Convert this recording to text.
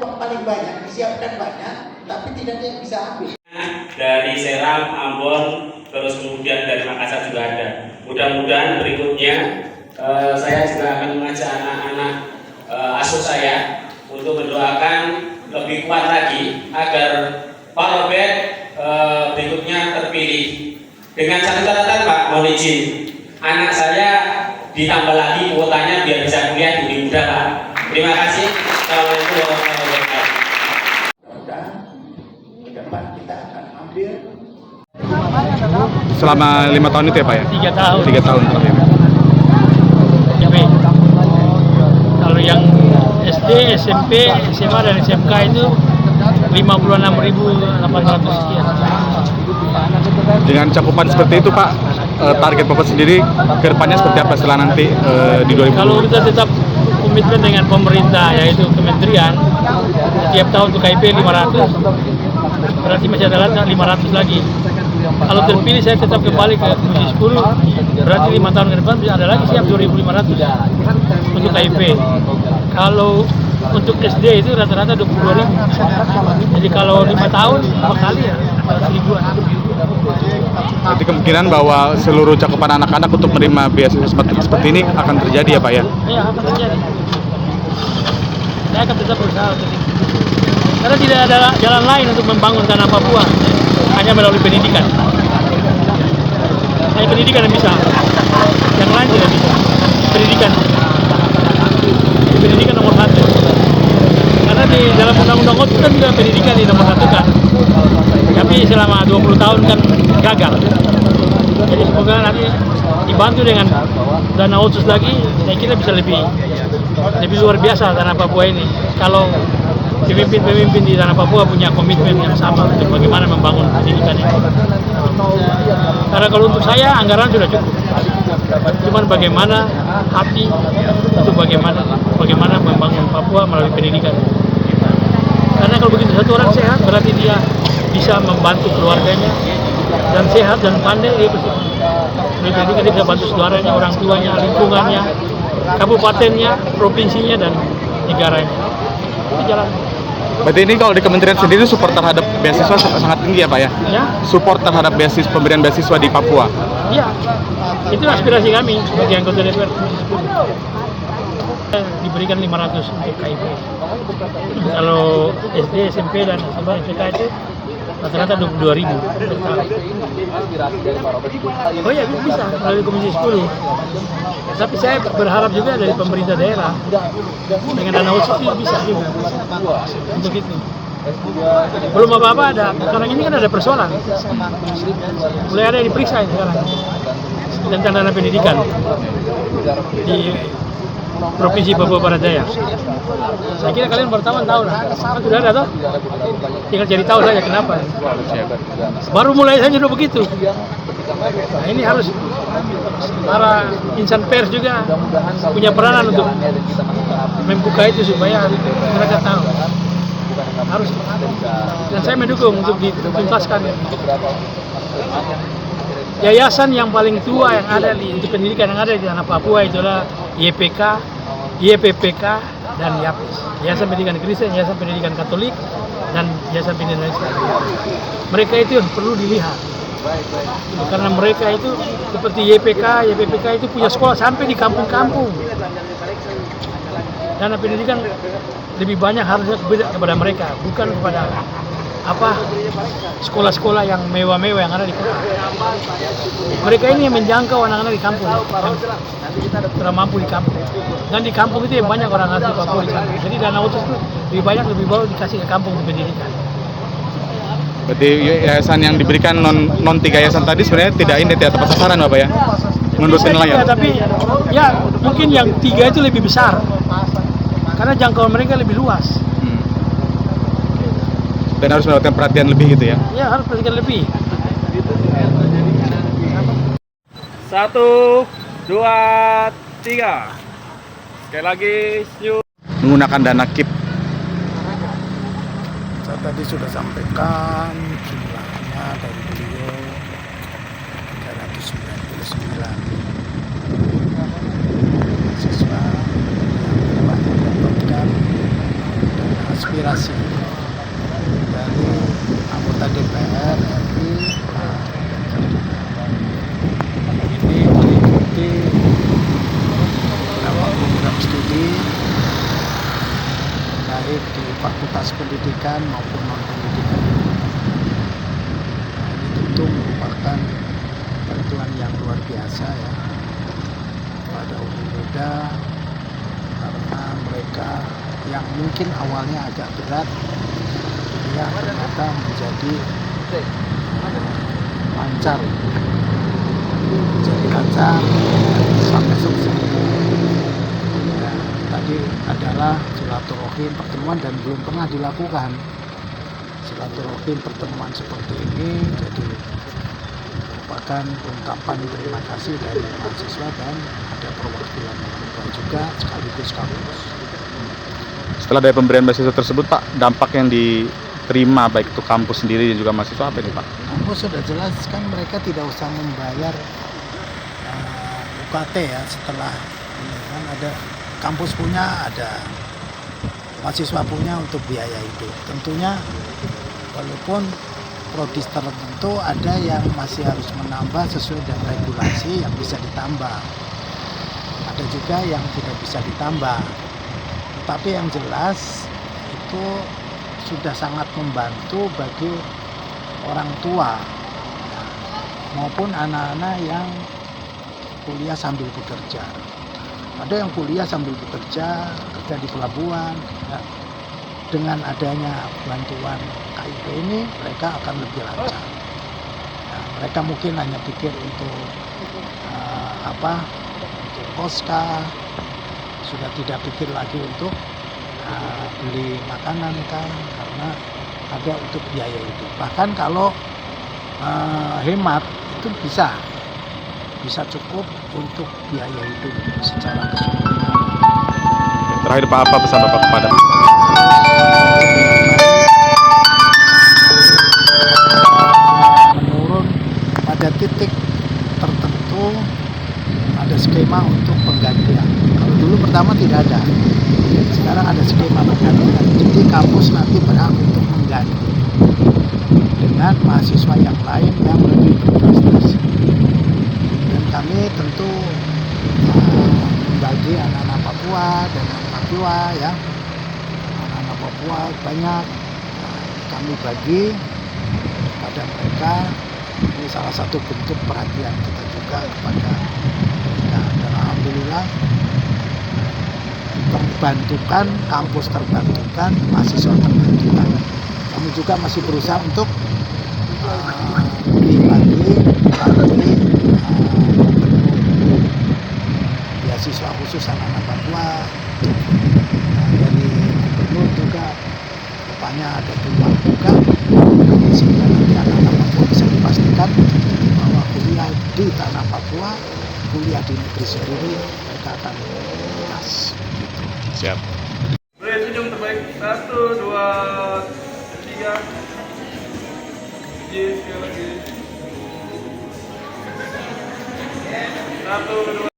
paling banyak, disiapkan banyak, tapi tidak ada yang bisa ambil. Dari Seram, Ambon, terus kemudian dari Makassar juga ada. Mudah-mudahan berikutnya saya juga akan mengajak anak-anak asuh saya untuk mendoakan lebih kuat lagi agar Pak Robert berikutnya terpilih. Dengan satu catatan Pak, mohon izin, anak saya ditambah lagi kuotanya biar bisa kuliah di muda Pak. Terima kasih. Assalamualaikum warahmatullahi wabarakatuh. Ke depan kita akan ambil. Selama 5 tahun itu ya Pak ya? 3 tahun. 3 tahun terakhir. Jadi, kalau yang SD, SMP, SMA dan SMK itu 56.800 sekian. Dengan cakupan seperti itu Pak, target Bapak sendiri ke depannya seperti apa setelah nanti di 2020? Kalau kita tetap komitmen dengan pemerintah, yaitu kementerian, setiap tahun untuk KIP 500, berarti masih ada 500 lagi. Kalau terpilih saya tetap kembali ke Komisi 10, berarti 5 tahun ke depan bisa ada lagi siap 2.500 untuk KIP. Kalau untuk SD itu rata-rata 22.000. Jadi kalau 5 tahun 5 kali ya 1.000-an. Jadi kemungkinan bahwa seluruh cakupan anak-anak untuk menerima beasiswa seperti ini akan terjadi ya Pak ya? Iya, akan terjadi. Saya akan tetap berusaha untuk itu. Karena tidak ada jalan lain untuk membangun tanah Papua, hanya melalui pendidikan. Hanya pendidikan yang bisa, yang lain tidak bisa. Pendidikan nomor 1. Karena di dalam undang-undang OTS kan juga pendidikan di nomor 1 kan. Tapi selama 20 tahun kan gagal. Jadi semoga nanti dibantu dengan dana OTS lagi, saya kira bisa lebih luar biasa tanah Papua ini. Kalau pemimpin di tanah Papua punya komitmen yang sama untuk bagaimana membangun pendidikan ini. Karena kalau untuk saya anggaran sudah cukup. Cuman bagaimana hati untuk bagaimana membangun Papua melalui pendidikan. Karena kalau begitu satu orang sehat berarti dia bisa membantu keluarganya dan sehat dan pandai dia pendidikan, dia bisa bantu saudaranya, orang tuanya, lingkungannya, kabupatennya, provinsinya dan negaranya. Itu jalan. Berarti ini kalau di kementerian sendiri support terhadap beasiswa sangat tinggi ya Pak ya? Ya. Support terhadap pemberian beasiswa di Papua? Iya, itu aspirasi kami sebagai anggota DPR. Diberikan 500 untuk KIP. Kalau SD, SMP dan SMK itu rata-rata 22.000 per tahun. Oh iya bisa melalui Komisi 10. Tapi saya berharap juga dari pemerintah daerah dengan dana OTS itu bisa juga untuk itu. Belum apa-apa ada. Sekarang ini kan ada persoalan. Mulai ada yang diperiksa sekarang tentang dana pendidikan di Provinsi Papua Barat Daya. Saya kira kalian pertama tahu lah. Sudah ada toh? Tinggal cari tahu saja kenapa. Baru mulai saja udah begitu. Nah ini harus para insan pers juga punya peranan untuk membuka itu supaya mereka tahu. Harus. Dan saya mendukung untuk dituntaskan. Yayasan yang paling tua yang ada untuk pendidikan yang ada di tanah Papua itulah YPK, YPPK, dan YAPIS. Yayasan Pendidikan Kristen, Yayasan Pendidikan Katolik, dan Yayasan Pendidikan Islam. Mereka itu perlu dilihat. Karena mereka itu seperti YPK, YPPK itu punya sekolah sampai di kampung-kampung. Dana pendidikan lebih banyak harusnya kepada mereka, bukan kepada sekolah-sekolah yang mewah-mewah yang ada di kota. Mereka ini yang menjangkau anak-anak di kampung, yang tidak mampu di kampung. Dan di kampung itu yang banyak orang asli Papua di sana. Jadi dana OTS itu lebih banyak lebih baru dikasih ke kampung untuk pendidikan. Berarti yayasan yang diberikan non 3 yayasan tadi sebenarnya tidak ini tidak tepat sasaran Bapak ya? Menurut penilaian. Tapi ya mungkin yang 3 itu lebih besar. Karena jangkauan mereka lebih luas. Dan harus mendapatkan perhatian lebih gitu ya? Ya harus perhatikan lebih. 1, 2, 3. Sekali lagi, menggunakan dana KIP. Saya tadi sudah sampaikan jumlahnya dari beliau 399 siswa yang telah mendapatkan dana aspirasi fasilitas pendidikan maupun non pendidikan. Nah, ini tentu merupakan bantuan yang luar biasa ya pada umat muda, karena mereka yang mungkin awalnya agak berat ya ternyata menjadi lancar sampai selesai. Nah, tadi adalah silaturahim pertemuan dan belum pernah dilakukan silaturahim pertemuan seperti ini, jadi merupakan ungkapan terima kasih dari mahasiswa dan ada perwakilan orang tua juga sekaligus kampus. Setelah dari pemberian beasiswa tersebut Pak, dampak yang diterima baik itu kampus sendiri dan juga mahasiswa apa ini Pak? Kampus sudah jelas kan mereka tidak usah membayar UKT ya setelah ini kan ada kampus punya, ada mahasiswa punya untuk biaya itu. Tentunya walaupun prodi tertentu ada yang masih harus menambah sesuai dengan regulasi yang bisa ditambah. Ada juga yang tidak bisa ditambah. Tetapi yang jelas itu sudah sangat membantu bagi orang tua maupun anak-anak yang kuliah sambil bekerja. Ada yang kuliah sambil bekerja, kerja di pelabuhan. Ya. Dengan adanya bantuan KIP ini, mereka akan lebih lancar. Ya, mereka mungkin hanya pikir untuk untuk koska, sudah tidak pikir lagi untuk beli makanan kan, karena ada untuk biaya itu. Bahkan kalau hemat itu bisa cukup untuk biaya itu secara keseluruhan. Terakhir Pak, apa pesan Bapak kepada menurun pada titik tertentu ada skema untuk penggantian. Kalau dulu pertama tidak ada, sekarang ada skema penggantian. Jadi kampus nanti berhak untuk mengganti dengan mahasiswa yang lain yang lebih berprestasi. Dan kami tentu membagi anak-anak Papua dan anak Papua ya, anak-anak Papua banyak. Kami bagi pada mereka. Ini salah satu bentuk perhatian kita juga kepada mereka. Dan alhamdulillah terbantukan, kampus terbantukan, mahasiswa terbantukan. Kami juga masih berusaha untuk beasiswa khusus anak-anak Papua. Dari gubernur juga rupanya ada peluang juga, sehingga nanti anak-anak Papua bisa dipastikan bahwa kuliah di tanah Papua, kuliah di negeri sendiri mereka akan lunas gitu. Siap. Boleh senyum terbaik. 1, 2, 3. Sekali lagi. 1, 2.